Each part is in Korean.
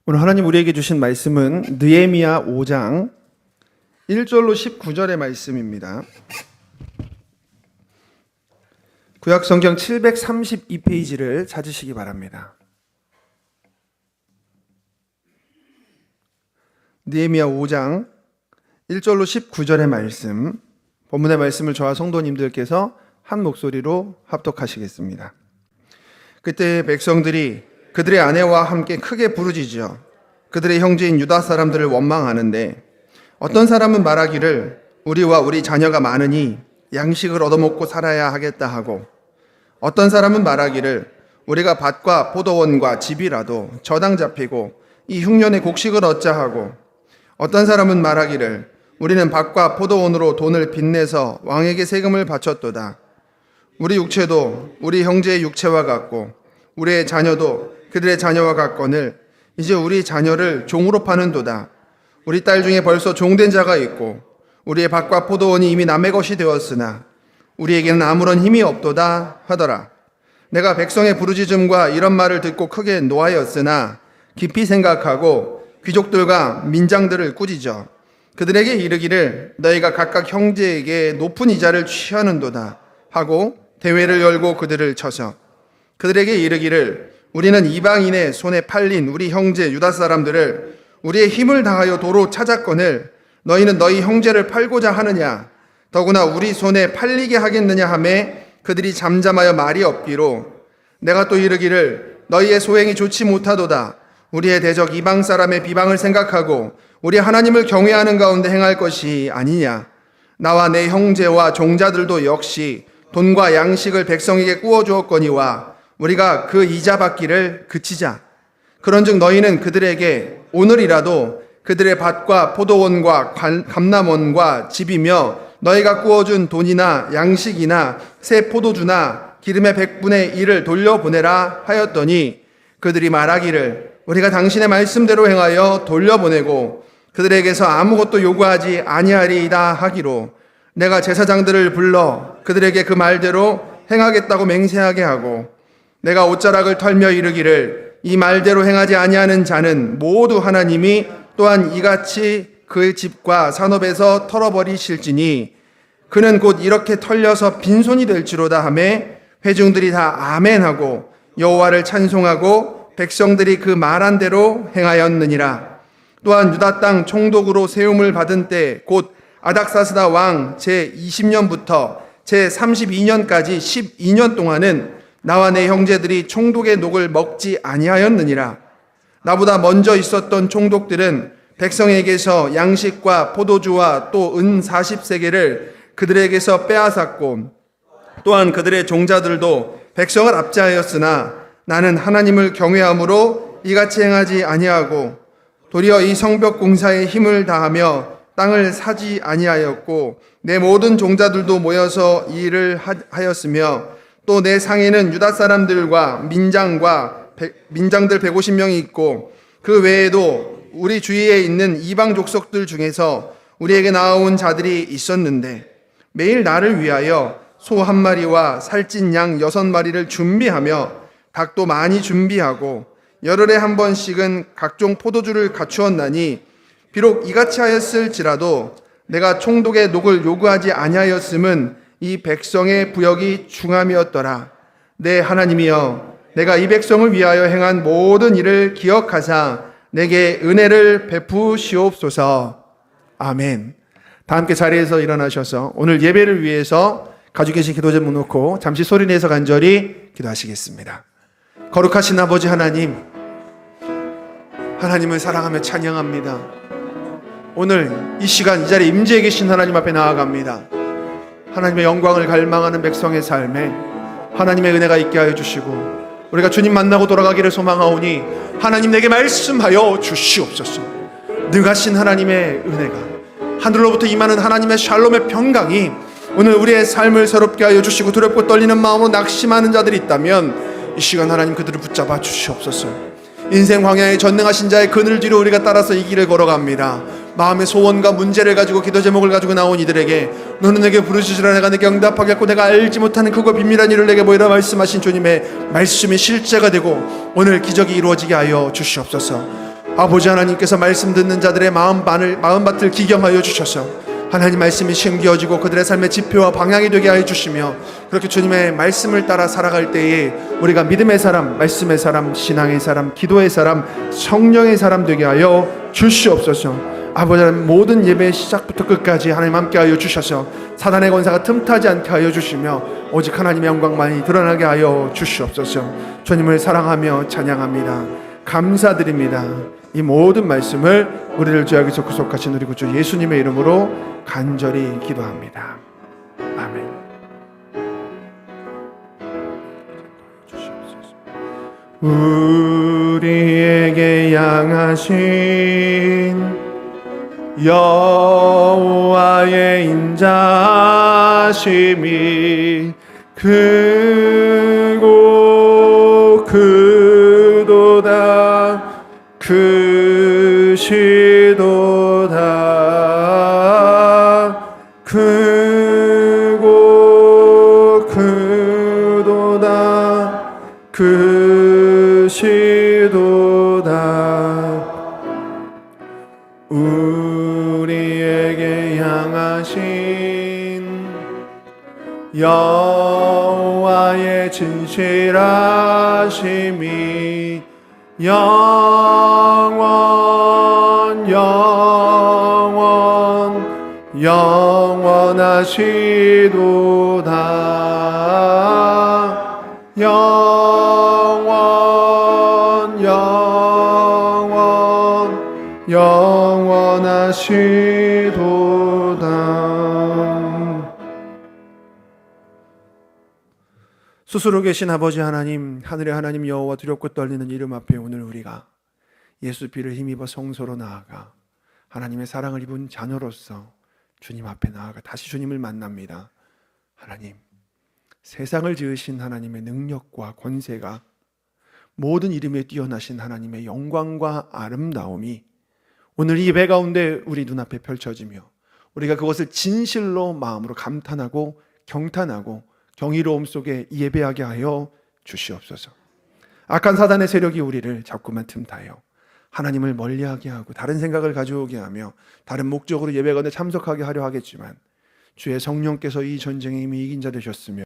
오늘 하나님 우리에게 주신 말씀은 느헤미야 5장 1절로 19절의 말씀입니다. 구약성경 732페이지를 찾으시기 바랍니다. 느헤미야 5장 1절로 19절의 말씀, 본문의 말씀을 저와 성도님들께서 한 목소리로 합독하시겠습니다. 그때 백성들이 그들의 아내와 함께 크게 부르짖어 그들의 형제인 유다 사람들을 원망하는데, 어떤 사람은 말하기를 우리와 우리 자녀가 많으니 양식을 얻어먹고 살아야 하겠다 하고, 어떤 사람은 말하기를 우리가 밭과 포도원과 집이라도 저당 잡히고 이 흉년에 곡식을 얻자 하고, 어떤 사람은 말하기를 우리는 밭과 포도원으로 돈을 빚내서 왕에게 세금을 바쳤도다. 우리 육체도 우리 형제의 육체와 같고 우리의 자녀도 그들의 자녀와 같거늘 이제 우리 자녀를 종으로 파는도다. 우리 딸 중에 벌써 종된 자가 있고 우리의 밭과 포도원이 이미 남의 것이 되었으나 우리에게는 아무런 힘이 없도다 하더라. 내가 백성의 부르짖음과 이런 말을 듣고 크게 노하였으나 깊이 생각하고 귀족들과 민장들을 꾸짖어 그들에게 이르기를 너희가 각각 형제에게 높은 이자를 취하는도다 하고 대회를 열고 그들을 쳐서 그들에게 이르기를 우리는 이방인의 손에 팔린 우리 형제 유다 사람들을 우리의 힘을 다하여 도로 찾았거늘 너희는 너희 형제를 팔고자 하느냐? 더구나 우리 손에 팔리게 하겠느냐 하매 그들이 잠잠하여 말이 없기로 내가 또 이르기를 너희의 소행이 좋지 못하도다. 우리의 대적 이방 사람의 비방을 생각하고 우리 하나님을 경외하는 가운데 행할 것이 아니냐? 나와 내 형제와 종자들도 역시 돈과 양식을 백성에게 구워 주었거니와 우리가 그 이자 받기를 그치자. 그런즉 너희는 그들에게 오늘이라도 그들의 밭과 포도원과 감람원과 집이며 너희가 구워준 돈이나 양식이나 새 포도주나 기름의 100분의 1을 돌려보내라 하였더니, 그들이 말하기를 우리가 당신의 말씀대로 행하여 돌려보내고 그들에게서 아무것도 요구하지 아니하리이다 하기로, 내가 제사장들을 불러 그들에게 그 말대로 행하겠다고 맹세하게 하고, 내가 옷자락을 털며 이르기를 이 말대로 행하지 아니하는 자는 모두 하나님이 또한 이같이 그 집과 산업에서 털어버리실지니 그는 곧 이렇게 털려서 빈손이 될지로다 하매 회중들이 다 아멘하고 여호와를 찬송하고 백성들이 그 말한 대로 행하였느니라. 또한 유다 땅 총독으로 세움을 받은 때 곧 아닥사스다 왕 제20년부터 제32년까지 12년 동안은 나와 내 형제들이 총독의 녹을 먹지 아니하였느니라. 나보다 먼저 있었던 총독들은 백성에게서 양식과 포도주와 또 은 40세겔을 그들에게서 빼앗았고, 또한 그들의 종자들도 백성을 압제하였으나 나는 하나님을 경외함으로 이같이 행하지 아니하고 도리어 이 성벽 공사에 힘을 다하며 땅을 사지 아니하였고 내 모든 종자들도 모여서 이 일을 하였으며, 또 내 상에는 유다 사람들과 민장들 150명이 있고 그 외에도 우리 주위에 있는 이방 족속들 중에서 우리에게 나아온 자들이 있었는데, 매일 나를 위하여 소 1마리와 살찐 양 6마리를 준비하며 닭도 많이 준비하고 열흘에 한 번씩은 각종 포도주를 갖추었나니, 비록 이같이 하였을지라도 내가 총독의 녹을 요구하지 아니하였음은 이 백성의 부역이 중함이었더라. 내 하나님이여, 내가 이 백성을 위하여 행한 모든 일을 기억하사 내게 은혜를 베푸시옵소서. 아멘. 다 함께 자리에서 일어나셔서 오늘 예배를 위해서 가지고 계신 기도 제목 놓고 잠시 소리내서 간절히 기도하시겠습니다. 거룩하신 아버지 하나님, 하나님을 사랑하며 찬양합니다. 오늘 이 시간 이 자리에 임재해 계신 하나님 앞에 나아갑니다. 하나님의 영광을 갈망하는 백성의 삶에 하나님의 은혜가 있게 하여 주시고 우리가 주님 만나고 돌아가기를 소망하오니 하나님 내게 말씀하여 주시옵소서. 능하신 하나님의 은혜가, 하늘로부터 임하는 하나님의 샬롬의 평강이 오늘 우리의 삶을 새롭게 하여 주시고 두렵고 떨리는 마음으로 낙심하는 자들이 있다면 이 시간 하나님 그들을 붙잡아 주시옵소서. 인생 광야에 전능하신 자의 그늘 뒤로 우리가 따라서 이 길을 걸어갑니다. 마음의 소원과 문제를 가지고 기도 제목을 가지고 나온 이들에게 너는 내게 부르짖으라 내가 내게 응답하겠고 내가 알지 못하는 크고 비밀한 일을 내게 보이라 말씀하신 주님의 말씀이 실제가 되고 오늘 기적이 이루어지게 하여 주시옵소서. 아버지 하나님께서 말씀 듣는 자들의 마음밭을 기경하여 주셔서 하나님 말씀이 심기어지고 그들의 삶의 지표와 방향이 되게 하여 주시며, 그렇게 주님의 말씀을 따라 살아갈 때에 우리가 믿음의 사람, 말씀의 사람, 신앙의 사람, 기도의 사람, 성령의 사람 되게 하여 주시옵소서. 아버지 하나님, 모든 예배의 시작부터 끝까지 하나님 함께 하여 주셔서 사단의 권세가 틈타지 않게 하여 주시며 오직 하나님의 영광만이 드러나게 하여 주시옵소서. 주님을 사랑하며 찬양합니다. 감사드립니다. 이 모든 말씀을 우리를 죄악에서 구속하신 우리 구주 예수님의 이름으로 간절히 기도합니다. 아멘. 우리에게 향하신 여호와의 인자심이 크고 크도다 크시도다 크고 크도다 크시도다. 우리에게 향하신 여호와의 진실하심이 영원하시도다. 영원하시도다. 스스로 계신 아버지 하나님, 하늘의 하나님 여호와 두렵고 떨리는 이름 앞에 오늘 우리가 예수 피를 힘입어 성소로 나아가 하나님의 사랑을 입은 자녀로서 주님 앞에 나아가 다시 주님을 만납니다. 하나님, 세상을 지으신 하나님의 능력과 권세가, 모든 이름에 뛰어나신 하나님의 영광과 아름다움이 오늘 이 예배 가운데 우리 눈앞에 펼쳐지며 우리가 그것을 진실로 마음으로 감탄하고 경탄하고 경이로움 속에 예배하게 하여 주시옵소서. 악한 사단의 세력이 우리를 자꾸만 틈타요 하나님을 멀리하게 하고 다른 생각을 가져오게 하며 다른 목적으로 예배 가운데 참석하게 하려 하겠지만, 주의 성령께서 이 전쟁에 이미 이긴 자 되셨으며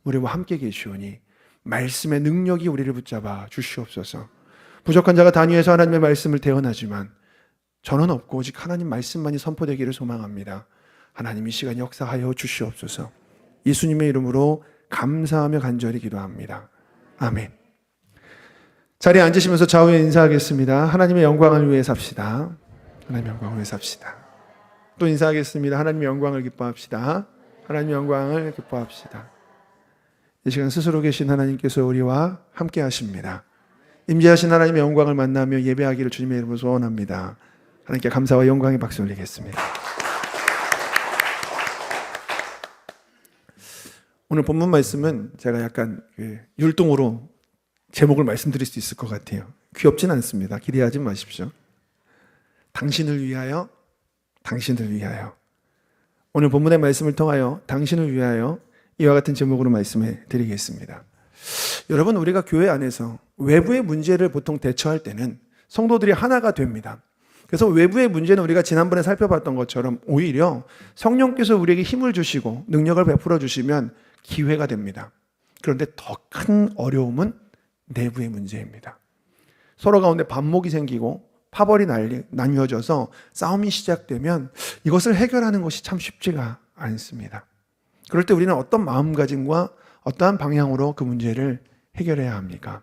우리와 함께 계시오니 말씀의 능력이 우리를 붙잡아 주시옵소서. 부족한 자가 단위에서 하나님의 말씀을 대언하지만 저는 없고 오직 하나님 말씀만이 선포되기를 소망합니다. 하나님 이 시간 역사하여 주시옵소서. 예수님의 이름으로 감사하며 간절히 기도합니다. 아멘. 자리에 앉으시면서 좌우에 인사하겠습니다. 하나님의 영광을 위해 삽시다. 하나님의 영광을 위해 삽시다. 또 인사하겠습니다. 하나님의 영광을 기뻐합시다. 하나님의 영광을 기뻐합시다. 이 시간 스스로 계신 하나님께서 우리와 함께 하십니다. 임재하신 하나님의 영광을 만나며 예배하기를 주님의 이름으로 소원합니다. 하나님께 감사와 영광의 박수 올리겠습니다. 오늘 본문 말씀은 제가 약간 율동으로 제목을 말씀드릴 수 있을 것 같아요. 귀엽진 않습니다. 기대하지 마십시오. 당신을 위하여, 당신을 위하여. 오늘 본문의 말씀을 통하여 당신을 위하여 이와 같은 제목으로 말씀해 드리겠습니다. 여러분, 우리가 교회 안에서 외부의 문제를 보통 대처할 때는 성도들이 하나가 됩니다. 그래서 외부의 문제는 우리가 지난번에 살펴봤던 것처럼 오히려 성령께서 우리에게 힘을 주시고 능력을 베풀어 주시면 기회가 됩니다. 그런데 더 큰 어려움은 내부의 문제입니다. 서로 가운데 반목이 생기고 파벌이 나뉘어져서 싸움이 시작되면 이것을 해결하는 것이 참 쉽지가 않습니다. 그럴 때 우리는 어떤 마음가짐과 어떠한 방향으로 그 문제를 해결해야 합니까?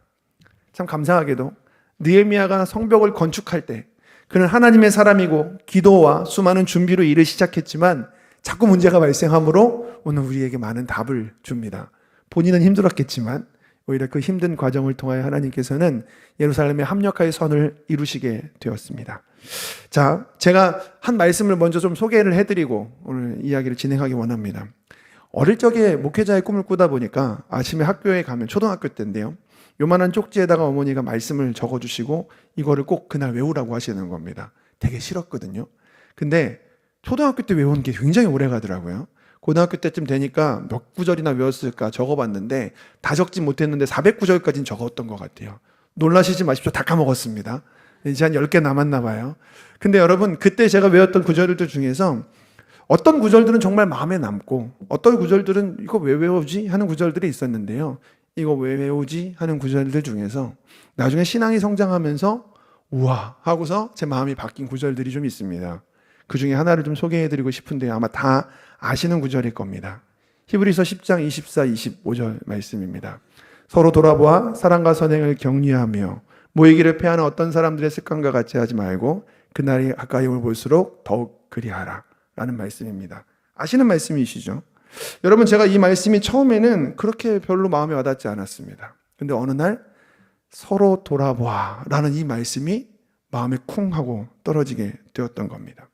참 감사하게도 느헤미야가 성벽을 건축할 때 그는 하나님의 사람이고 기도와 수많은 준비로 일을 시작했지만 자꾸 문제가 발생하므로 오늘 우리에게 많은 답을 줍니다. 본인은 힘들었겠지만 오히려 그 힘든 과정을 통하여 하나님께서는 예루살렘에 합력하여 선을 이루시게 되었습니다. 자, 제가 한 말씀을 먼저 좀 소개를 해드리고 오늘 이야기를 진행하기 원합니다. 어릴 적에 목회자의 꿈을 꾸다 보니까 아침에 학교에 가면 초등학교 때인데요, 요만한 쪽지에다가 어머니가 말씀을 적어주시고 이거를 꼭 그날 외우라고 하시는 겁니다. 되게 싫었거든요. 근데 초등학교 때 외우는 게 굉장히 오래 가더라고요. 고등학교 때쯤 되니까 몇 구절이나 외웠을까 적어봤는데 다 적지 못했는데 400구절까지는 적었던 것 같아요. 놀라시지 마십시오. 다 까먹었습니다. 이제 한 10개 남았나 봐요. 근데 여러분, 그때 제가 외웠던 구절들 중에서 어떤 구절들은 정말 마음에 남고 어떤 구절들은 이거 왜 외우지? 하는 구절들이 있었는데요. 이거 왜 외우지? 하는 구절들 중에서 나중에 신앙이 성장하면서 우와 하고서 제 마음이 바뀐 구절들이 좀 있습니다. 그 중에 하나를 좀 소개해드리고 싶은데 아마 다 아시는 구절일 겁니다. 히브리서 10장 24, 25절 말씀입니다. 서로 돌아보아 사랑과 선행을 격려하며 모이기를 패하는 어떤 사람들의 습관과 같이 하지 말고 그날이 가까이 올 볼수록 더욱 그리하라 라는 말씀입니다. 아시는 말씀이시죠? 여러분, 제가 이 말씀이 처음에는 그렇게 별로 마음에 와닿지 않았습니다. 근데 어느 날 서로 돌아보아 라는 이 말씀이 마음에 쿵 하고 떨어지게 되었던 겁니다.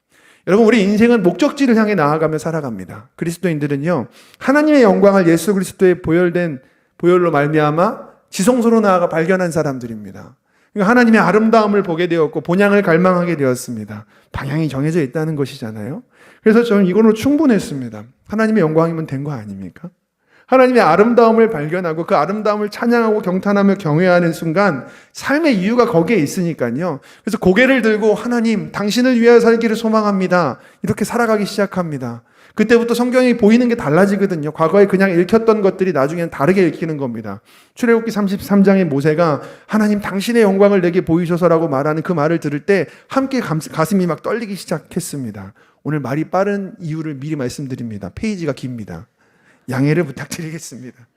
여러분, 우리 인생은 목적지를 향해 나아가며 살아갑니다. 그리스도인들은요, 하나님의 영광을 예수 그리스도의 보혈로 말미암아 지성소로 나아가 발견한 사람들입니다. 하나님의 아름다움을 보게 되었고 본향을 갈망하게 되었습니다. 방향이 정해져 있다는 것이잖아요. 그래서 저는 이걸로 충분했습니다. 하나님의 영광이면 된 거 아닙니까? 하나님의 아름다움을 발견하고 그 아름다움을 찬양하고 경탄하며 경외하는 순간 삶의 이유가 거기에 있으니까요. 그래서 고개를 들고 하나님, 당신을 위하여 살기를 소망합니다. 이렇게 살아가기 시작합니다. 그때부터 성경이 보이는 게 달라지거든요. 과거에 그냥 읽혔던 것들이 나중에는 다르게 읽히는 겁니다. 출애굽기 33장의 모세가 하나님 당신의 영광을 내게 보이셔서라고 말하는 그 말을 들을 때 함께 가슴이 막 떨리기 시작했습니다. 오늘 말이 빠른 이유를 미리 말씀드립니다. 페이지가 깁니다. 양해를 부탁드리겠습니다.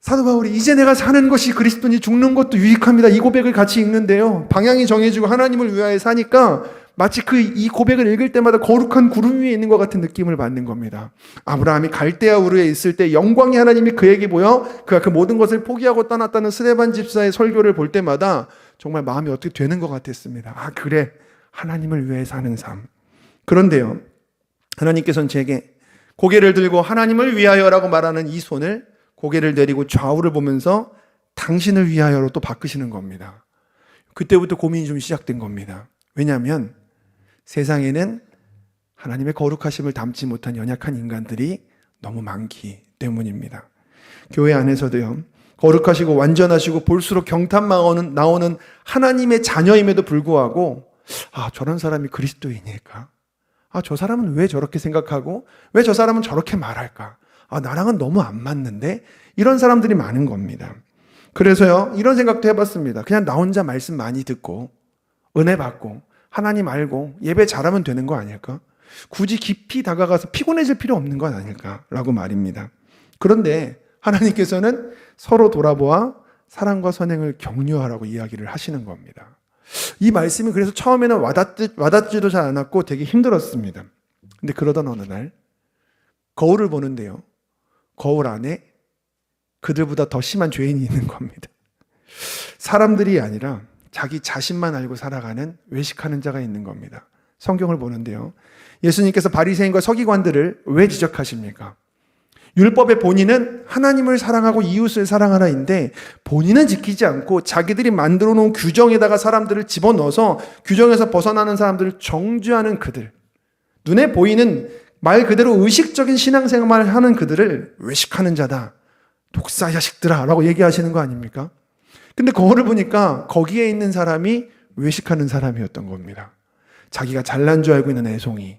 사도 바울이 이제 내가 사는 것이 그리스도니 죽는 것도 유익합니다. 이 고백을 같이 읽는데요. 방향이 정해지고 하나님을 위하여 사니까 마치 이 고백을 읽을 때마다 거룩한 구름 위에 있는 것 같은 느낌을 받는 겁니다. 아브라함이 갈대아 우르에 있을 때 영광의 하나님이 그에게 보여 그가 그 모든 것을 포기하고 떠났다는 스데반 집사의 설교를 볼 때마다 정말 마음이 어떻게 되는 것 같았습니다. 아, 그래. 하나님을 위해 사는 삶. 그런데요, 하나님께서는 제게 고개를 들고 하나님을 위하여라고 말하는 이 손을 고개를 내리고 좌우를 보면서 당신을 위하여로 또 바꾸시는 겁니다. 그때부터 고민이 좀 시작된 겁니다. 왜냐하면 세상에는 하나님의 거룩하심을 담지 못한 연약한 인간들이 너무 많기 때문입니다. 교회 안에서도요, 거룩하시고 완전하시고 볼수록 경탄만 나오는 하나님의 자녀임에도 불구하고 아, 저런 사람이 그리스도인일까? 아, 저 사람은 왜 저렇게 생각하고 왜 저 사람은 저렇게 말할까? 아, 나랑은 너무 안 맞는데? 이런 사람들이 많은 겁니다. 그래서요, 이런 생각도 해봤습니다. 그냥 나 혼자 말씀 많이 듣고 은혜 받고 하나님 알고 예배 잘하면 되는 거 아닐까? 굳이 깊이 다가가서 피곤해질 필요 없는 건 아닐까라고 말입니다. 그런데 하나님께서는 서로 돌아보아 사랑과 선행을 격려하라고 이야기를 하시는 겁니다. 이 말씀이 그래서 처음에는 와닿지도 잘 않았고 되게 힘들었습니다. 근데 그러던 어느 날 거울을 보는데요, 거울 안에 그들보다 더 심한 죄인이 있는 겁니다. 사람들이 아니라 자기 자신만 알고 살아가는 외식하는 자가 있는 겁니다. 성경을 보는데요, 예수님께서 바리새인과 서기관들을 왜 지적하십니까? 율법의 본인은 하나님을 사랑하고 이웃을 사랑하라인데 본인은 지키지 않고 자기들이 만들어 놓은 규정에다가 사람들을 집어넣어서 규정에서 벗어나는 사람들을 정죄하는 그들, 눈에 보이는 말 그대로 의식적인 신앙생활을 하는 그들을 외식하는 자다, 독사 자식들아 라고 얘기하시는 거 아닙니까? 근데 거울을 보니까 거기에 있는 사람이 외식하는 사람이었던 겁니다. 자기가 잘난 줄 알고 있는 애송이,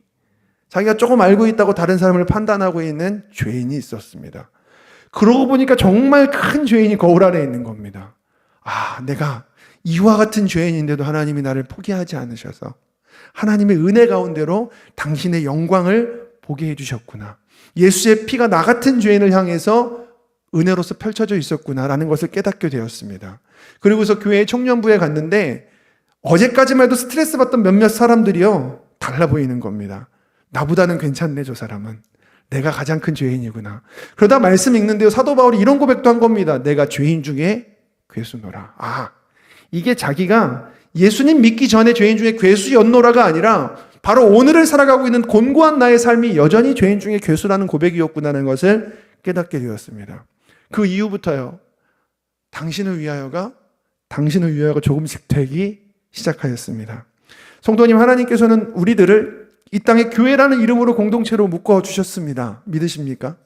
자기가 조금 알고 있다고 다른 사람을 판단하고 있는 죄인이 있었습니다. 그러고 보니까 정말 큰 죄인이 거울 안에 있는 겁니다. 아, 내가 이와 같은 죄인인데도 하나님이 나를 포기하지 않으셔서 하나님의 은혜 가운데로 당신의 영광을 보게 해주셨구나. 예수의 피가 나 같은 죄인을 향해서 은혜로서 펼쳐져 있었구나라는 것을 깨닫게 되었습니다. 그리고서 교회 청년부에 갔는데 어제까지만 해도 스트레스 받던 몇몇 사람들이요, 달라 보이는 겁니다. 나보다는 괜찮네, 저 사람은. 내가 가장 큰 죄인이구나. 그러다 말씀 읽는데요, 사도 바울이 이런 고백도 한 겁니다. 내가 죄인 중에 괴수노라. 아, 이게 자기가 예수님 믿기 전에 죄인 중에 괴수였노라가 아니라 바로 오늘을 살아가고 있는 곤고한 나의 삶이 여전히 죄인 중에 괴수라는 고백이었구나라는 것을 깨닫게 되었습니다. 그 이후부터요, 당신을 위하여가 조금씩 되기 시작하였습니다. 성도님, 하나님께서는 우리들을 이 땅에 교회라는 이름으로 공동체로 묶어주셨습니다. 믿으십니까?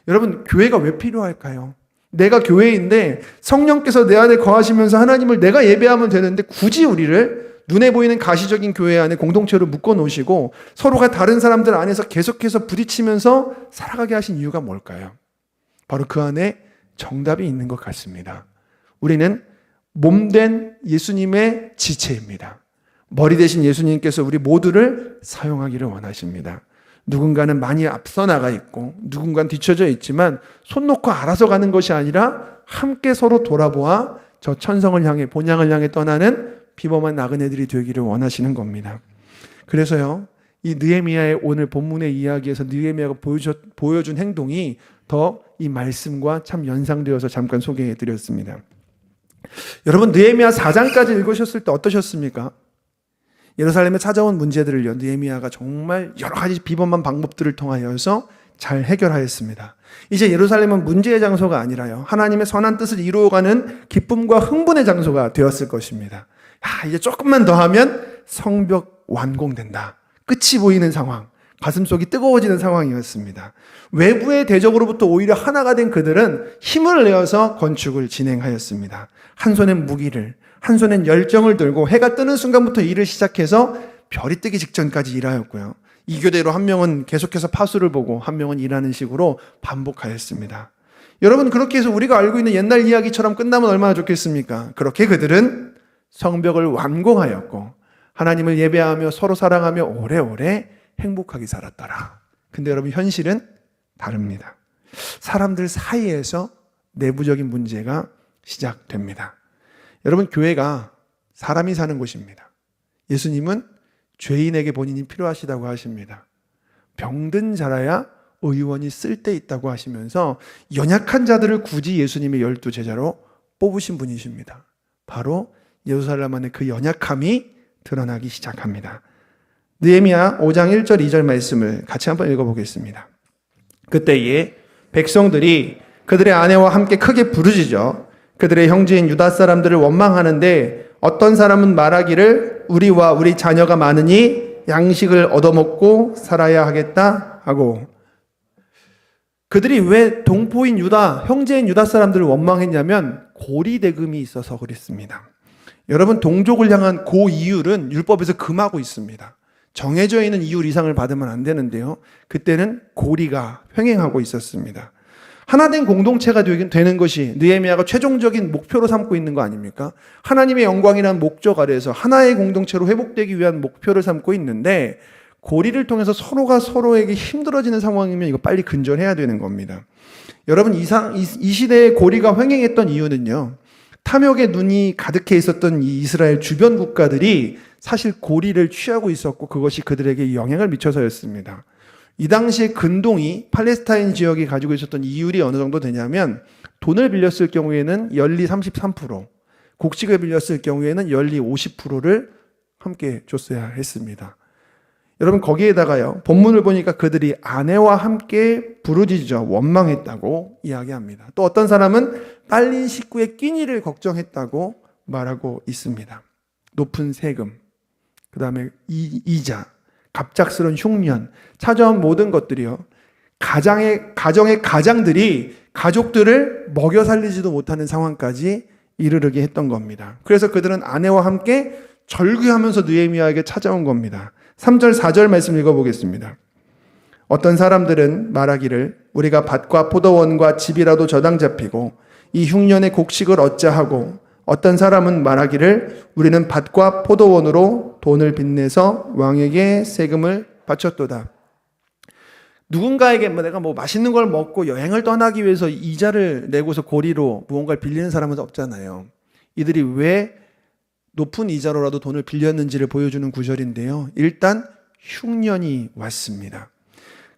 여러분, 교회가 왜 필요할까요? 내가 교회인데 성령께서 내 안에 거하시면서 하나님을 내가 예배하면 되는데 굳이 우리를 눈에 보이는 가시적인 교회 안에 공동체로 묶어 놓으시고 서로가 다른 사람들 안에서 계속해서 부딪히면서 살아가게 하신 이유가 뭘까요? 바로 그 안에 정답이 있는 것 같습니다. 우리는 몸된 예수님의 지체입니다. 머리 대신 예수님께서 우리 모두를 사용하기를 원하십니다. 누군가는 많이 앞서 나가 있고 누군가는 뒤처져 있지만 손 놓고 알아서 가는 것이 아니라 함께 서로 돌아보아 저 천성을 향해 본향을 향해 떠나는 비범한 나그네들이 되기를 원하시는 겁니다. 그래서요, 이 느헤미야의 오늘 본문의 이야기에서 느헤미야가 보여준 행동이 더 이 말씀과 참 연상되어서 잠깐 소개해 드렸습니다. 여러분, 느헤미야 4장까지 읽으셨을 때 어떠셨습니까? 예루살렘에 찾아온 문제들을요, 느헤미야가 정말 여러 가지 비범한 방법들을 통하여서 잘 해결하였습니다. 이제 예루살렘은 문제의 장소가 아니라요, 하나님의 선한 뜻을 이루어가는 기쁨과 흥분의 장소가 되었을 것입니다. 이제 조금만 더 하면 성벽 완공된다. 끝이 보이는 상황, 가슴속이 뜨거워지는 상황이었습니다. 외부의 대적으로부터 오히려 하나가 된 그들은 힘을 내어서 건축을 진행하였습니다. 한 손엔 무기를, 한 손엔 열정을 들고 해가 뜨는 순간부터 일을 시작해서 별이 뜨기 직전까지 일하였고요. 이 교대로 한 명은 계속해서 파수를 보고 한 명은 일하는 식으로 반복하였습니다. 여러분, 그렇게 해서 우리가 알고 있는 옛날 이야기처럼 끝나면 얼마나 좋겠습니까? 그렇게 그들은 성벽을 완공하였고 하나님을 예배하며 서로 사랑하며 오래오래 행복하게 살았더라. 근데 여러분, 현실은 다릅니다. 사람들 사이에서 내부적인 문제가 시작됩니다. 여러분, 교회가 사람이 사는 곳입니다. 예수님은 죄인에게 본인이 필요하시다고 하십니다. 병든 자라야 의원이 쓸데 있다고 하시면서 연약한 자들을 굳이 예수님의 12제자로 뽑으신 분이십니다. 바로 예루살렘 안에 그 연약함이 드러나기 시작합니다. 느헤미야 5장 1절 2절 말씀을 같이 한번 읽어보겠습니다. 그때에 백성들이 그들의 아내와 함께 크게 부르짖어 그들의 형제인 유다 사람들을 원망하는데 어떤 사람은 말하기를 우리와 우리 자녀가 많으니 양식을 얻어먹고 살아야 하겠다 하고, 그들이 왜 동포인 유다, 형제인 유다 사람들을 원망했냐면 고리대금이 있어서 그랬습니다. 여러분, 동족을 향한 고이율은 율법에서 금하고 있습니다. 정해져 있는 이율 이상을 받으면 안 되는데요, 그때는 고리가 횡행하고 있었습니다. 하나된 공동체가 되는 것이 느헤미야가 최종적인 목표로 삼고 있는 거 아닙니까? 하나님의 영광이라는 목적 아래에서 하나의 공동체로 회복되기 위한 목표를 삼고 있는데 고리를 통해서 서로가 서로에게 힘들어지는 상황이면 이거 빨리 근절해야 되는 겁니다. 여러분, 이 시대에 고리가 횡행했던 이유는요, 탐욕의 눈이 가득해 있었던 이 이스라엘 주변 국가들이 사실 고리를 취하고 있었고 그것이 그들에게 영향을 미쳐서였습니다. 이 당시에 근동이 팔레스타인 지역이 가지고 있었던 이율이 어느 정도 되냐면 돈을 빌렸을 경우에는 연리 33%, 곡식을 빌렸을 경우에는 연리 50%를 함께 줬어야 했습니다. 여러분, 거기에다가요, 본문을 보니까 그들이 아내와 함께 부르짖어 원망했다고 이야기합니다. 또 어떤 사람은 딸린 식구의 끼니를 걱정했다고 말하고 있습니다. 높은 세금, 그 다음에 이자, 갑작스러운 흉년, 찾아온 모든 것들이요, 가정의 가장들이 가족들을 먹여 살리지도 못하는 상황까지 이르르게 했던 겁니다. 그래서 그들은 아내와 함께 절규하면서 느헤미야에게 찾아온 겁니다. 3절 4절 말씀 읽어보겠습니다. 어떤 사람들은 말하기를 우리가 밭과 포도원과 집이라도 저당 잡히고 이 흉년의 곡식을 얻자 하고, 어떤 사람은 말하기를 우리는 밭과 포도원으로 돈을 빚내서 왕에게 세금을 바쳤도다. 누군가에게 내가 맛있는 걸 먹고 여행을 떠나기 위해서 이자를 내고서 고리로 무언가를 빌리는 사람은 없잖아요. 이들이 왜 높은 이자로라도 돈을 빌렸는지를 보여주는 구절인데요, 일단 흉년이 왔습니다.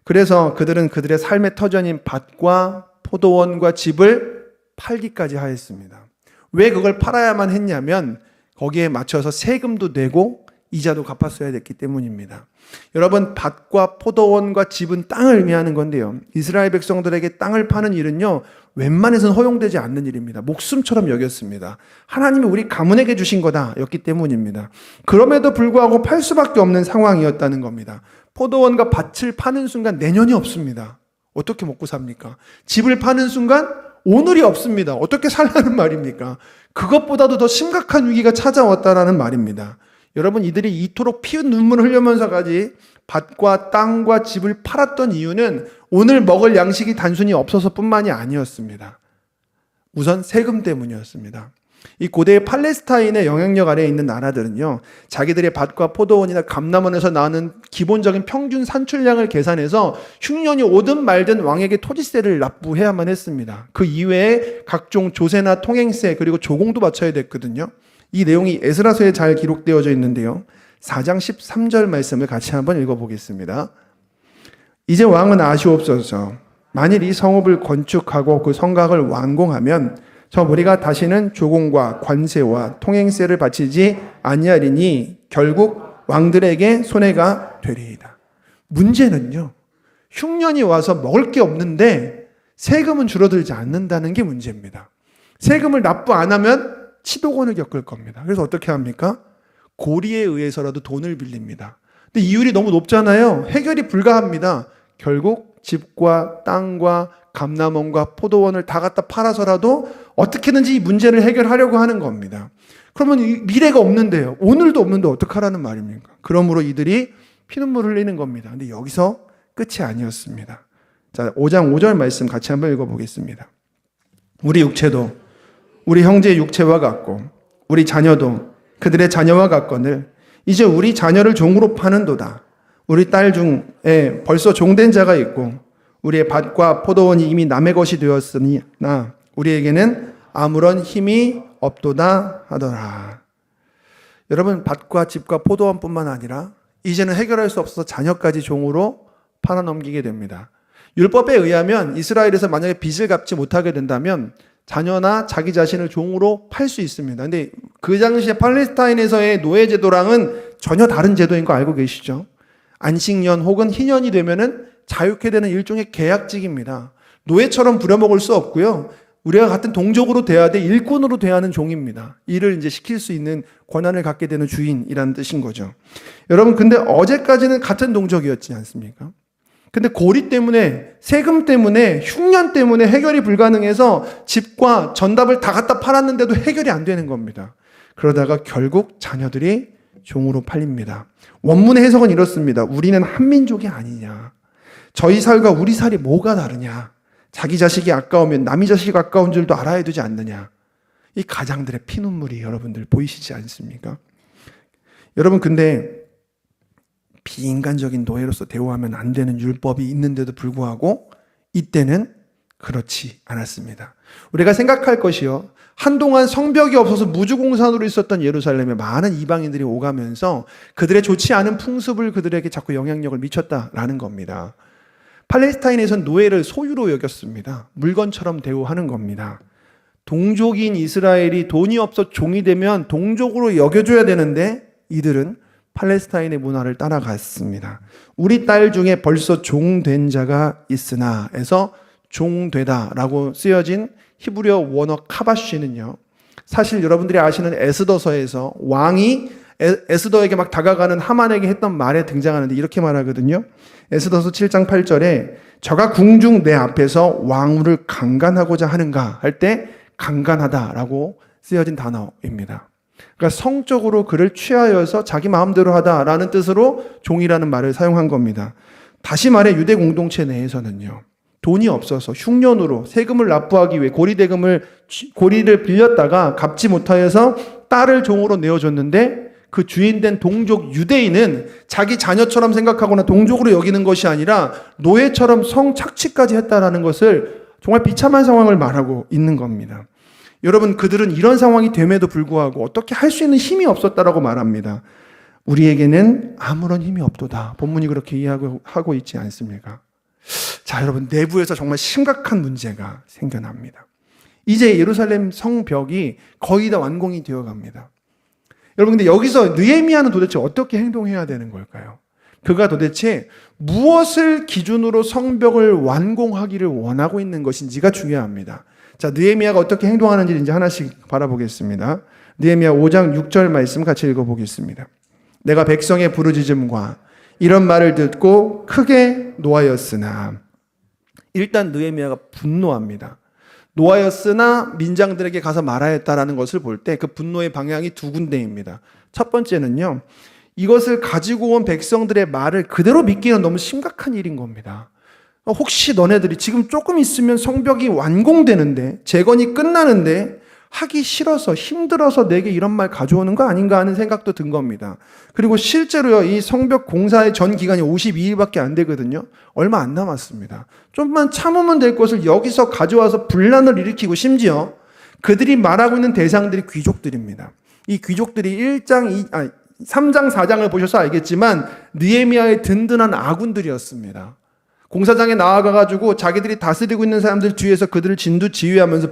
그래서 그들은 그들의 삶의 터전인 밭과 포도원과 집을 팔기까지 하였습니다. 왜 그걸 팔아야만 했냐면 거기에 맞춰서 세금도 내고 이자도 갚았어야 됐기 때문입니다. 여러분, 밭과 포도원과 집은 땅을 의미하는 건데요, 이스라엘 백성들에게 땅을 파는 일은요, 웬만해서는 허용되지 않는 일입니다. 목숨처럼 여겼습니다. 하나님이 우리 가문에게 주신 거다 였기 때문입니다. 그럼에도 불구하고 팔 수밖에 없는 상황이었다는 겁니다. 포도원과 밭을 파는 순간 내년이 없습니다. 어떻게 먹고 삽니까? 집을 파는 순간 오늘이 없습니다. 어떻게 살라는 말입니까? 그것보다도 더 심각한 위기가 찾아왔다라는 말입니다. 여러분, 이들이 이토록 피 눈물을 흘리면서까지 밭과 땅과 집을 팔았던 이유는 오늘 먹을 양식이 단순히 없어서 뿐만이 아니었습니다. 우선 세금 때문이었습니다. 이 고대 팔레스타인의 영향력 아래에 있는 나라들은요, 자기들의 밭과 포도원이나 감람원에서 나는 기본적인 평균 산출량을 계산해서 흉년이 오든 말든 왕에게 토지세를 납부해야만 했습니다. 그 이외에 각종 조세나 통행세 그리고 조공도 바쳐야 됐거든요. 이 내용이 에스라서에 잘 기록되어져 있는데요, 4장 13절 말씀을 같이 한번 읽어보겠습니다. 이제 왕은 아시옵소서. 만일 이 성읍을 건축하고 그 성곽을 완공하면 저 우리가 다시는 조공과 관세와 통행세를 바치지 아니하리니 결국 왕들에게 손해가 되리이다. 문제는요, 흉년이 와서 먹을 게 없는데 세금은 줄어들지 않는다는 게 문제입니다. 세금을 납부 안 하면 치도권을 겪을 겁니다. 그래서 어떻게 합니까? 고리에 의해서라도 돈을 빌립니다. 근데 이율이 너무 높잖아요. 해결이 불가합니다. 결국 집과 땅과 감람원과 포도원을 다 갖다 팔아서라도 어떻게든지 이 문제를 해결하려고 하는 겁니다. 그러면 미래가 없는데요, 오늘도 없는데 어떡하라는 말입니까? 그러므로 이들이 피눈물 흘리는 겁니다. 근데 여기서 끝이 아니었습니다. 자, 5장 5절 말씀 같이 한번 읽어보겠습니다. 우리 육체도 우리 형제의 육체와 같고 우리 자녀도 그들의 자녀와 같거늘 이제 우리 자녀를 종으로 파는도다. 우리 딸 중에 벌써 종된 자가 있고 우리의 밭과 포도원이 이미 남의 것이 되었으나 우리에게는 아무런 힘이 없도다 하더라. 여러분, 밭과 집과 포도원뿐만 아니라 이제는 해결할 수 없어서 자녀까지 종으로 팔아넘기게 됩니다. 율법에 의하면 이스라엘에서 만약에 빚을 갚지 못하게 된다면 자녀나 자기 자신을 종으로 팔 수 있습니다. 근데 그 당시에 팔레스타인에서의 노예 제도랑은 전혀 다른 제도인 거 알고 계시죠? 안식년 혹은 희년이 되면은 자유케 되는 일종의 계약직입니다. 노예처럼 부려먹을 수 없고요. 우리가 같은 동족으로 돼야 돼, 일꾼으로 돼야 하는 종입니다. 일을 이제 시킬 수 있는 권한을 갖게 되는 주인이라는 뜻인 거죠. 여러분, 근데 어제까지는 같은 동족이었지 않습니까? 근데 고리 때문에, 세금 때문에, 흉년 때문에 해결이 불가능해서 집과 전답을 다 갖다 팔았는데도 해결이 안 되는 겁니다. 그러다가 결국 자녀들이 종으로 팔립니다. 원문의 해석은 이렇습니다. 우리는 한 민족이 아니냐. 저희 살과 우리 살이 뭐가 다르냐. 자기 자식이 아까우면 남이 자식이 아까운 줄도 알아야 되지 않느냐. 이 가장들의 피눈물이 여러분들 보이시지 않습니까? 여러분, 근데 비인간적인 노예로서 대우하면 안 되는 율법이 있는데도 불구하고 이때는 그렇지 않았습니다. 우리가 생각할 것이요, 한동안 성벽이 없어서 무주공산으로 있었던 예루살렘에 많은 이방인들이 오가면서 그들의 좋지 않은 풍습을 그들에게 자꾸 영향력을 미쳤다라는 겁니다. 팔레스타인에서는 노예를 소유로 여겼습니다. 물건처럼 대우하는 겁니다. 동족인 이스라엘이 돈이 없어 종이 되면 동족으로 여겨줘야 되는데 이들은 팔레스타인의 문화를 따라갔습니다. 우리 딸 중에 벌써 종된 자가 있으나 에서 종되다라고 쓰여진 히브리어 원어 카바쉬는요, 사실 여러분들이 아시는 에스더서에서 왕이 에스더에게 막 다가가는 하만에게 했던 말에 등장하는데 이렇게 말하거든요. 에스더서 7장 8절에 저가 궁중 내 앞에서 왕후를 강간하고자 하는가 할 때 강간하다라고 쓰여진 단어입니다. 그러니까 성적으로 그를 취하여서 자기 마음대로 하다라는 뜻으로 종이라는 말을 사용한 겁니다. 다시 말해 유대 공동체 내에서는요, 돈이 없어서 흉년으로 세금을 납부하기 위해 고리를 빌렸다가 갚지 못하여서 딸을 종으로 내어줬는데 그 주인된 동족 유대인은 자기 자녀처럼 생각하거나 동족으로 여기는 것이 아니라 노예처럼 성착취까지 했다라는 것을 정말 비참한 상황을 말하고 있는 겁니다. 여러분, 그들은 이런 상황이 됨에도 불구하고 어떻게 할 수 있는 힘이 없었다라고 말합니다. 우리에게는 아무런 힘이 없도다. 본문이 그렇게 이해하고 있지 않습니까? 자, 여러분, 내부에서 정말 심각한 문제가 생겨납니다. 이제 예루살렘 성벽이 거의 다 완공이 되어 갑니다. 여러분, 근데 여기서 느헤미야는 도대체 어떻게 행동해야 되는 걸까요? 그가 도대체 무엇을 기준으로 성벽을 완공하기를 원하고 있는 것인지가 중요합니다. 자, 느헤미야가 어떻게 행동하는지 이제 하나씩 바라보겠습니다. 느헤미야 5장 6절 말씀 같이 읽어보겠습니다. 내가 백성의 부르짖음과 이런 말을 듣고 크게 노하였으나, 일단 느헤미야가 분노합니다. 노하였으나 민장들에게 가서 말하였다라는 것을 볼 때 그 분노의 방향이 두 군데입니다. 첫 번째는요, 이것을 가지고 온 백성들의 말을 그대로 믿기는 너무 심각한 일인 겁니다. 혹시 너네들이 지금 조금 있으면 성벽이 완공되는데, 재건이 끝나는데 하기 싫어서 힘들어서 내게 이런 말 가져오는 거 아닌가 하는 생각도 든 겁니다. 그리고 실제로요, 이 성벽 공사의 전 기간이 52일밖에 안 되거든요. 얼마 안 남았습니다. 좀만 참으면 될 것을 여기서 가져와서 분란을 일으키고, 심지어 그들이 말하고 있는 대상들이 귀족들입니다. 이 귀족들이 3장 4장을 보셔서 알겠지만 느헤미야의 든든한 아군들이었습니다. 공사장에 나아가가지고 자기들이 다스리고 있는 사람들 뒤에서 그들을 진두지휘하면서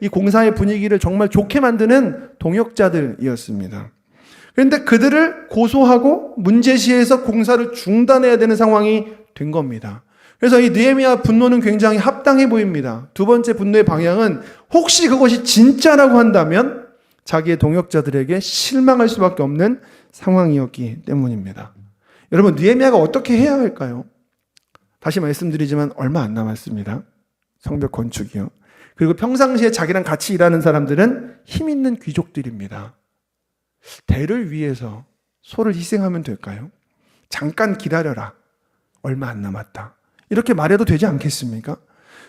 이 공사의 분위기를 정말 좋게 만드는 동역자들이었습니다. 그런데 그들을 고소하고 문제시해서 공사를 중단해야 되는 상황이 된 겁니다. 그래서 이 느헤미야 분노는 굉장히 합당해 보입니다. 두 번째 분노의 방향은 혹시 그것이 진짜라고 한다면 자기의 동역자들에게 실망할 수밖에 없는 상황이었기 때문입니다. 여러분, 느헤미야가 어떻게 해야 할까요? 다시 말씀드리지만 얼마 안 남았습니다. 성벽 건축이요. 그리고 평상시에 자기랑 같이 일하는 사람들은 힘 있는 귀족들입니다. 대를 위해서 소를 희생하면 될까요? 잠깐 기다려라. 얼마 안 남았다. 이렇게 말해도 되지 않겠습니까?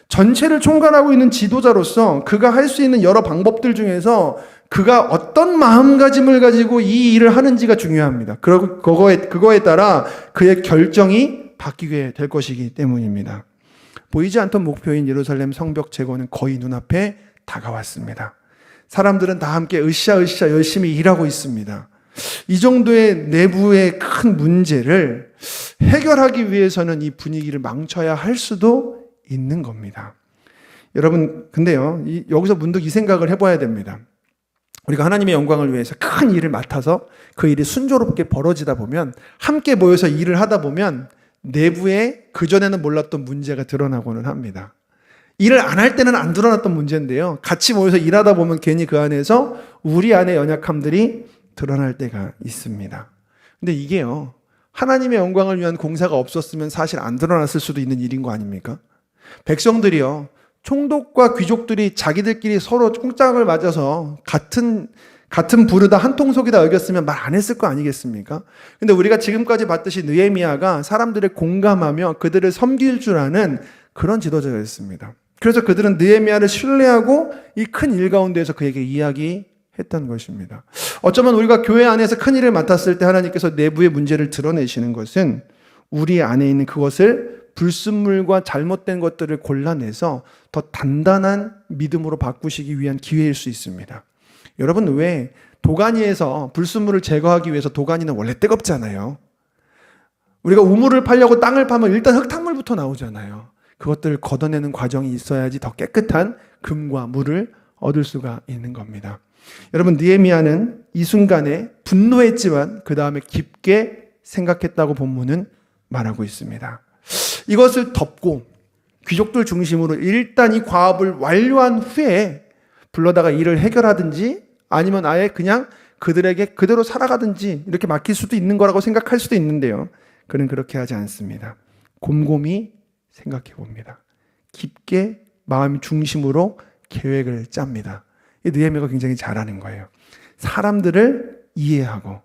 전체를 총괄하고 있는 지도자로서 그가 할 수 있는 여러 방법들 중에서 그가 어떤 마음가짐을 가지고 이 일을 하는지가 중요합니다. 그리고 그거에 따라 그의 결정이 바뀌게 될 것이기 때문입니다. 보이지 않던 목표인 예루살렘 성벽 재건은 거의 눈앞에 다가왔습니다. 사람들은 다 함께 으쌰으쌰 열심히 일하고 있습니다. 이 정도의 내부의 큰 문제를 해결하기 위해서는 이 분위기를 망쳐야 할 수도 있는 겁니다. 여러분, 근데요, 여기서 문득 이 생각을 해봐야 됩니다. 우리가 하나님의 영광을 위해서 큰 일을 맡아서 그 일이 순조롭게 벌어지다 보면, 함께 모여서 일을 하다 보면 내부에 그전에는 몰랐던 문제가 드러나고는 합니다. 일을 안 할 때는 안 드러났던 문제인데요, 같이 모여서 일하다 보면 괜히 그 안에서 우리 안의 연약함들이 드러날 때가 있습니다. 근데 이게요, 하나님의 영광을 위한 공사가 없었으면 사실 안 드러났을 수도 있는 일인 거 아닙니까? 백성들이요, 총독과 귀족들이 자기들끼리 서로 꽁짝을 맞아서 같은 부르다 한 통속이다 여겼으면 말 안 했을 거 아니겠습니까? 근데 우리가 지금까지 봤듯이 느헤미야가 사람들을 공감하며 그들을 섬길 줄 아는 그런 지도자였습니다. 그래서 그들은 느헤미야를 신뢰하고 이 큰 일 가운데에서 그에게 이야기했던 것입니다. 어쩌면 우리가 교회 안에서 큰 일을 맡았을 때 하나님께서 내부의 문제를 드러내시는 것은 우리 안에 있는 그것을 불순물과 잘못된 것들을 골라내서 더 단단한 믿음으로 바꾸시기 위한 기회일 수 있습니다. 여러분, 왜 도가니에서 불순물을 제거하기 위해서, 도가니는 원래 뜨겁잖아요. 우리가 우물을 파려고 땅을 파면 일단 흙탕물부터 나오잖아요. 그것들을 걷어내는 과정이 있어야지 더 깨끗한 금과 물을 얻을 수가 있는 겁니다. 여러분, 느헤미야는 이 순간에 분노했지만 그 다음에 깊게 생각했다고 본문은 말하고 있습니다. 이것을 덮고 귀족들 중심으로 일단 이 과업을 완료한 후에 불러다가 일을 해결하든지 아니면 아예 그냥 그들에게 그대로 살아가든지 이렇게 맡길 수도 있는 거라고 생각할 수도 있는데요, 그는 그렇게 하지 않습니다. 곰곰이 생각해 봅니다. 깊게 마음 중심으로 계획을 짭니다. 이 느헤미야가 굉장히 잘하는 거예요. 사람들을 이해하고,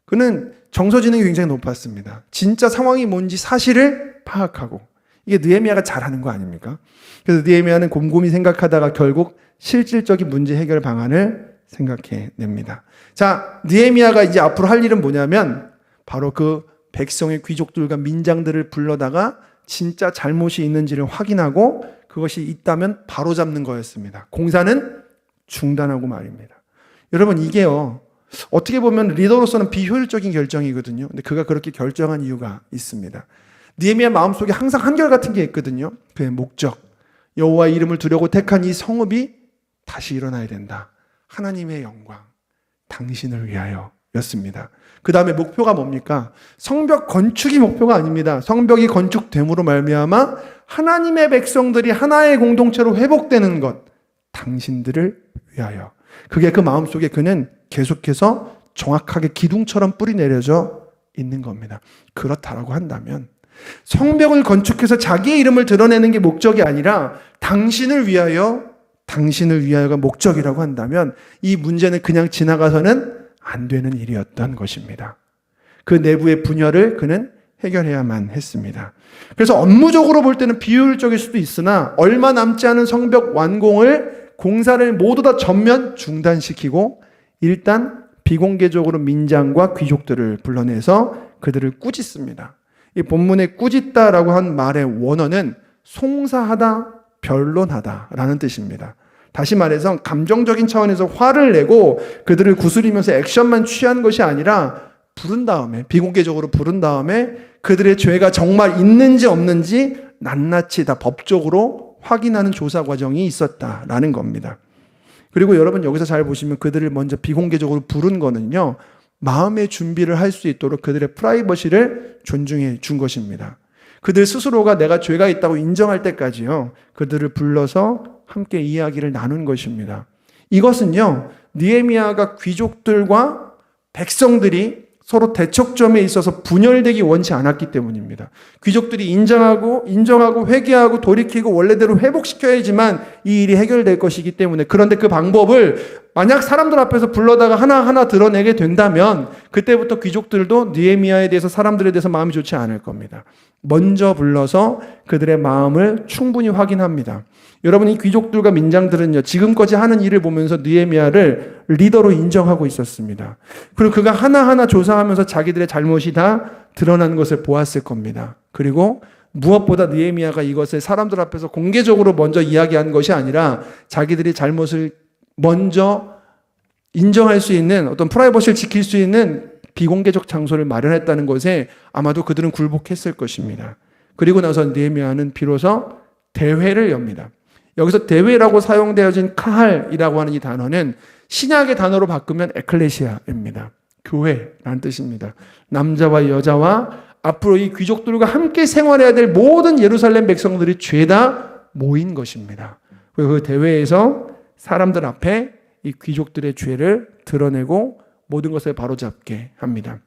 그는 정서지능이 굉장히 높았습니다. 진짜 상황이 뭔지 사실을 파악하고, 이게 느헤미야가 잘하는 거 아닙니까? 그래서 느헤미야는 곰곰이 생각하다가 결국 실질적인 문제 해결 방안을 생각해냅니다. 자, 느헤미야가 이제 앞으로 할 일은 뭐냐면 바로 그 백성의 귀족들과 민장들을 불러다가 진짜 잘못이 있는지를 확인하고 그것이 있다면 바로잡는 거였습니다. 공사는 중단하고 말입니다. 여러분, 이게요, 어떻게 보면 리더로서는 비효율적인 결정이거든요. 근데 그가 그렇게 결정한 이유가 있습니다. 느헤미야 마음속에 항상 한결같은 게 있거든요. 그의 목적, 여호와의 이름을 두려고 택한 이 성읍이 다시 일어나야 된다. 하나님의 영광, 당신을 위하여 였습니다. 그 다음에 목표가 뭡니까? 성벽 건축이 목표가 아닙니다. 성벽이 건축됨으로 말미암아 하나님의 백성들이 하나의 공동체로 회복되는 것, 당신들을 위하여. 그게 그 마음속에 그는 계속해서 정확하게 기둥처럼 뿌리 내려져 있는 겁니다. 그렇다라고 한다면 성벽을 건축해서 자기의 이름을 드러내는 게 목적이 아니라 당신을 위하여가 목적이라고 한다면 이 문제는 그냥 지나가서는 안 되는 일이었던 것입니다. 그 내부의 분열을 그는 해결해야만 했습니다. 그래서 업무적으로 볼 때는 비효율적일 수도 있으나 얼마 남지 않은 성벽 완공을 공사를 모두 다 전면 중단시키고 일단 비공개적으로 민장과 귀족들을 불러내서 그들을 꾸짖습니다. 이 본문에 꾸짖다라고 한 말의 원어는 송사하다, 변론하다라는 뜻입니다. 다시 말해서 감정적인 차원에서 화를 내고 그들을 구스리면서 액션만 취한 것이 아니라 부른 다음에, 비공개적으로 부른 다음에 그들의 죄가 정말 있는지 없는지 낱낱이 다 법적으로 확인하는 조사 과정이 있었다라는 겁니다. 그리고 여러분 여기서 잘 보시면 그들을 먼저 비공개적으로 부른 거는요, 마음의 준비를 할 수 있도록 그들의 프라이버시를 존중해 준 것입니다. 그들 스스로가 내가 죄가 있다고 인정할 때까지요, 그들을 불러서 함께 이야기를 나눈 것입니다. 이것은요, 느헤미야가 귀족들과 백성들이 서로 대척점에 있어서 분열되기 원치 않았기 때문입니다. 귀족들이 인정하고 회개하고 돌이키고 원래대로 회복시켜야지만 이 일이 해결될 것이기 때문에, 그런데 그 방법을 만약 사람들 앞에서 불러다가 하나하나 드러내게 된다면 그때부터 귀족들도 느헤미야에 대해서, 사람들에 대해서 마음이 좋지 않을 겁니다. 먼저 불러서 그들의 마음을 충분히 확인합니다. 여러분, 이 귀족들과 민장들은요, 지금까지 하는 일을 보면서 느헤미야를 리더로 인정하고 있었습니다. 그리고 그가 하나하나 조사하면서 자기들의 잘못이 다 드러나는 것을 보았을 겁니다. 그리고 무엇보다 느헤미야가 이것을 사람들 앞에서 공개적으로 먼저 이야기한 것이 아니라 자기들이 잘못을 먼저 인정할 수 있는 어떤 프라이버시를 지킬 수 있는 비공개적 장소를 마련했다는 것에 아마도 그들은 굴복했을 것입니다. 그리고 나서 느헤미야는 비로소 대회를 엽니다. 여기서 대회라고 사용되어진 카할이라고 하는 이 단어는 신약의 단어로 바꾸면 에클레시아입니다. 교회라는 뜻입니다. 남자와 여자와 앞으로 이 귀족들과 함께 생활해야 될 모든 예루살렘 백성들이 죄다 모인 것입니다. 그 대회에서 사람들 앞에 이 귀족들의 죄를 드러내고 모든 것을 바로잡게 합니다.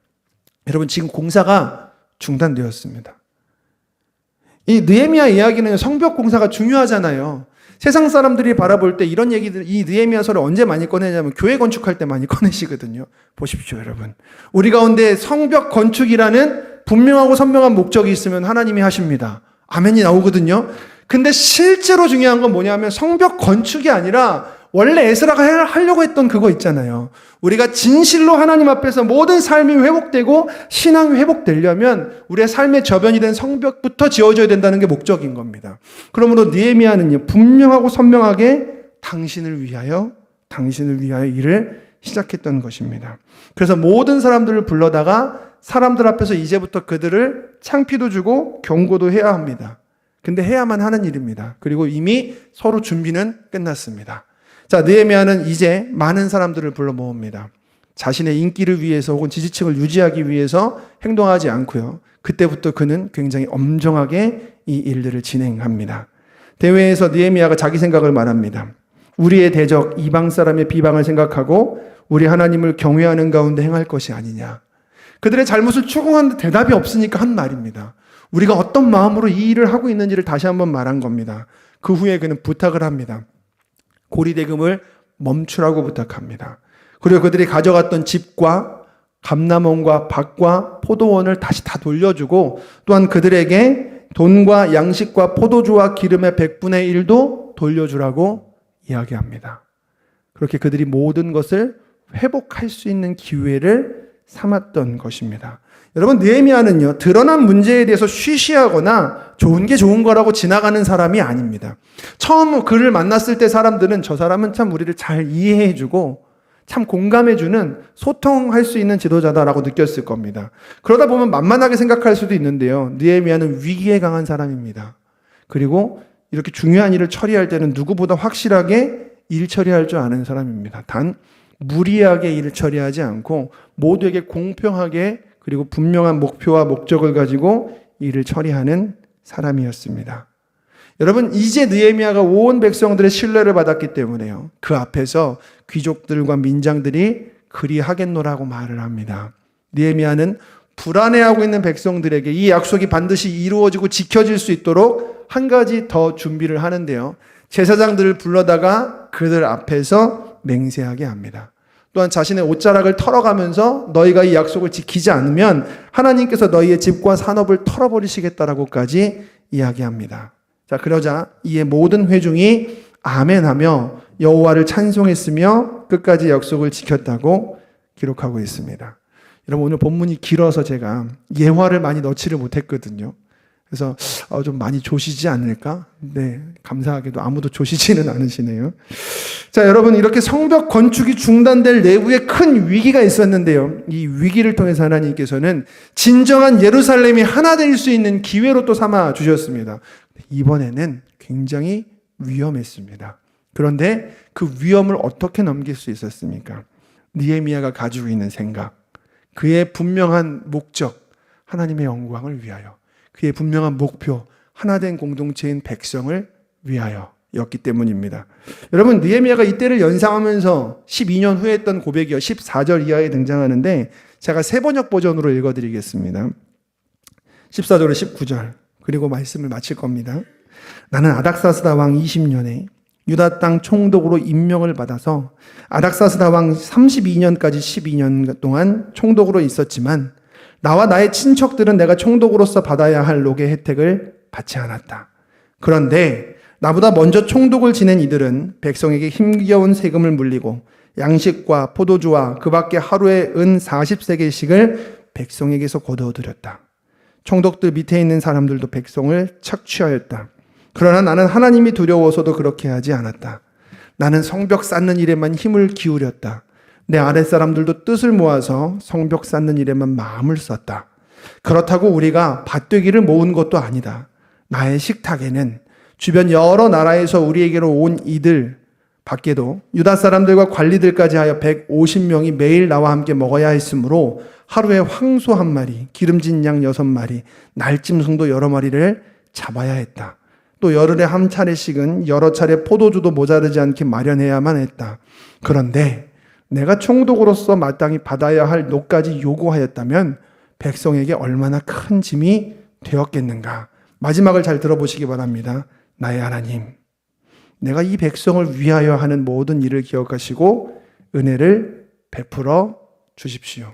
여러분, 지금 공사가 중단되었습니다. 이 느헤미야 이야기는 성벽 공사가 중요하잖아요. 세상 사람들이 바라볼 때 이런 얘기들, 이 느헤미야서를 언제 많이 꺼내냐면 교회 건축할 때 많이 꺼내시거든요. 보십시오, 여러분. 우리 가운데 성벽 건축이라는 분명하고 선명한 목적이 있으면 하나님이 하십니다. 아멘이 나오거든요. 근데 실제로 중요한 건 뭐냐면 성벽 건축이 아니라 원래 에스라가 하려고 했던 그거 있잖아요. 우리가 진실로 하나님 앞에서 모든 삶이 회복되고 신앙이 회복되려면 우리의 삶의 저변이 된 성벽부터 지어져야 된다는 게 목적인 겁니다. 그러므로 느헤미야는요, 분명하고 선명하게 당신을 위하여 일을 시작했던 것입니다. 그래서 모든 사람들을 불러다가 사람들 앞에서 이제부터 그들을 창피도 주고 경고도 해야 합니다. 근데 해야만 하는 일입니다. 그리고 이미 서로 준비는 끝났습니다. 자, 느헤미야는 이제 많은 사람들을 불러 모읍니다. 자신의 인기를 위해서 혹은 지지층을 유지하기 위해서 행동하지 않고요. 그때부터 그는 굉장히 엄정하게 이 일들을 진행합니다. 대회에서 느헤미야가 자기 생각을 말합니다. 우리의 대적 이방 사람의 비방을 생각하고 우리 하나님을 경외하는 가운데 행할 것이 아니냐. 그들의 잘못을 추궁하는데 대답이 없으니까 한 말입니다. 우리가 어떤 마음으로 이 일을 하고 있는지를 다시 한번 말한 겁니다. 그 후에 그는 부탁을 합니다. 고리대금을 멈추라고 부탁합니다. 그리고 그들이 가져갔던 집과 감람원과 밭과 포도원을 다시 다 돌려주고 또한 그들에게 돈과 양식과 포도주와 기름의 100분의 1도 돌려주라고 이야기합니다. 그렇게 그들이 모든 것을 회복할 수 있는 기회를 삼았던 것입니다. 여러분, 느헤미야는요, 드러난 문제에 대해서 쉬쉬하거나 좋은 게 좋은 거라고 지나가는 사람이 아닙니다. 처음 그를 만났을 때 사람들은 저 사람은 참 우리를 잘 이해해주고 참 공감해주는, 소통할 수 있는 지도자다라고 느꼈을 겁니다. 그러다 보면 만만하게 생각할 수도 있는데요, 느헤미야는 위기에 강한 사람입니다. 그리고 이렇게 중요한 일을 처리할 때는 누구보다 확실하게 일 처리할 줄 아는 사람입니다. 단 무리하게 일을 처리하지 않고 모두에게 공평하게 그리고 분명한 목표와 목적을 가지고 일을 처리하는 사람이었습니다. 여러분, 이제 느헤미야가 온 백성들의 신뢰를 받았기 때문에요, 그 앞에서 귀족들과 민장들이 그리하겠노라고 말을 합니다. 느헤미야는 불안해하고 있는 백성들에게 이 약속이 반드시 이루어지고 지켜질 수 있도록 한 가지 더 준비를 하는데요. 제사장들을 불러다가 그들 앞에서 맹세하게 합니다. 또한 자신의 옷자락을 털어가면서 너희가 이 약속을 지키지 않으면 하나님께서 너희의 집과 산업을 털어버리시겠다라고까지 이야기합니다. 자, 그러자 이에 모든 회중이 아멘하며 여호와를 찬송했으며 끝까지 약속을 지켰다고 기록하고 있습니다. 여러분, 오늘 본문이 길어서 제가 예화를 많이 넣지를 못했거든요. 그래서 좀 많이 조시지 않을까? 네, 감사하게도 아무도 조시지는 않으시네요. 자, 여러분, 이렇게 성벽 건축이 중단될 내부에 큰 위기가 있었는데요. 이 위기를 통해서 하나님께서는 진정한 예루살렘이 하나 될 수 있는 기회로 또 삼아 주셨습니다. 이번에는 굉장히 위험했습니다. 그런데 그 위험을 어떻게 넘길 수 있었습니까? 느헤미야가 가지고 있는 생각, 그의 분명한 목적, 하나님의 영광을 위하여, 그의 분명한 목표, 하나된 공동체인 백성을 위하여였기 때문입니다. 여러분, 느헤미야가 이때를 연상하면서 12년 후에 했던 고백이요, 14절 이하에 등장하는데 제가 세번역 버전으로 읽어드리겠습니다. 14절에 19절, 그리고 말씀을 마칠 겁니다. 나는 아닥사스다 왕 20년에 유다 땅 총독으로 임명을 받아서 아닥사스다 왕 32년까지 12년 동안 총독으로 있었지만 나와 나의 친척들은 내가 총독으로서 받아야 할 녹의 혜택을 받지 않았다. 그런데 나보다 먼저 총독을 지낸 이들은 백성에게 힘겨운 세금을 물리고 양식과 포도주와 그 밖에 하루에 은 40세겔씩을 백성에게서 거두어들였다. 총독들 밑에 있는 사람들도 백성을 착취하였다. 그러나 나는 하나님이 두려워서도 그렇게 하지 않았다. 나는 성벽 쌓는 일에만 힘을 기울였다. 내 아랫사람들도 뜻을 모아서 성벽 쌓는 일에만 마음을 썼다. 그렇다고 우리가 밭되기를 모은 것도 아니다. 나의 식탁에는 주변 여러 나라에서 우리에게로 온 이들 밖에도 유다 사람들과 관리들까지 하여 150명이 매일 나와 함께 먹어야 했으므로 하루에 황소 1마리, 기름진 양 6마리, 날짐승도 여러 마리를 잡아야 했다. 또 열흘에 한 차례씩은 여러 차례 포도주도 모자르지 않게 마련해야만 했다. 그런데 내가 총독으로서 마땅히 받아야 할 녹까지 요구하였다면 백성에게 얼마나 큰 짐이 되었겠는가. 마지막을 잘 들어보시기 바랍니다. 나의 하나님, 내가 이 백성을 위하여 하는 모든 일을 기억하시고 은혜를 베풀어 주십시오.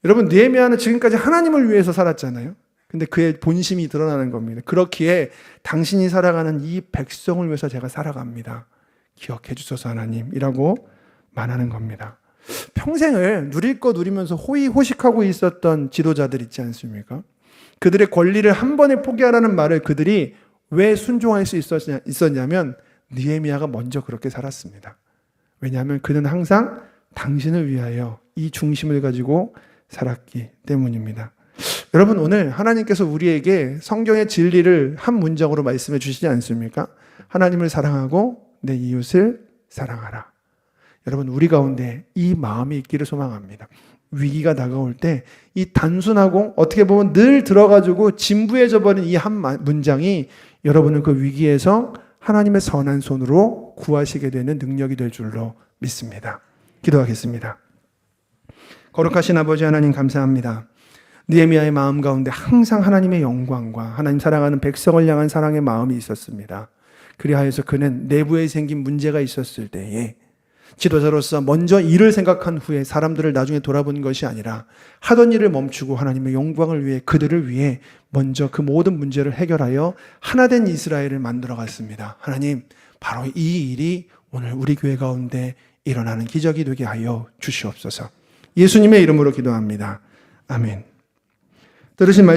여러분, 느헤미야는 지금까지 하나님을 위해서 살았잖아요. 근데 그의 본심이 드러나는 겁니다. 그렇기에 당신이 살아가는 이 백성을 위해서 제가 살아갑니다. 기억해 주소서 하나님이라고 말하는 겁니다. 평생을 누릴 거 누리면서 호의호식하고 있었던 지도자들 있지 않습니까? 그들의 권리를 한 번에 포기하라는 말을 그들이 왜 순종할 수 있었냐면 느헤미야가 먼저 그렇게 살았습니다. 왜냐하면 그는 항상 당신을 위하여 이 중심을 가지고 살았기 때문입니다. 여러분, 오늘 하나님께서 우리에게 성경의 진리를 한 문장으로 말씀해 주시지 않습니까? 하나님을 사랑하고 내 이웃을 사랑하라. 여러분, 우리 가운데 이 마음이 있기를 소망합니다. 위기가 다가올 때 이 단순하고 어떻게 보면 늘 들어가지고 진부해져 버린 이 한 문장이 여러분을 그 위기에서 하나님의 선한 손으로 구하시게 되는 능력이 될 줄로 믿습니다. 기도하겠습니다. 거룩하신 아버지 하나님, 감사합니다. 느헤미야의 마음 가운데 항상 하나님의 영광과 하나님 사랑하는 백성을 향한 사랑의 마음이 있었습니다. 그리하여서 그는 내부에 생긴 문제가 있었을 때에 지도자로서 먼저 일을 생각한 후에 사람들을 나중에 돌아본 것이 아니라 하던 일을 멈추고 하나님의 영광을 위해, 그들을 위해 먼저 그 모든 문제를 해결하여 하나된 이스라엘을 만들어 갔습니다. 하나님, 바로 이 일이 오늘 우리 교회 가운데 일어나는 기적이 되게 하여 주시옵소서. 예수님의 이름으로 기도합니다. 아멘. 들으신 말씀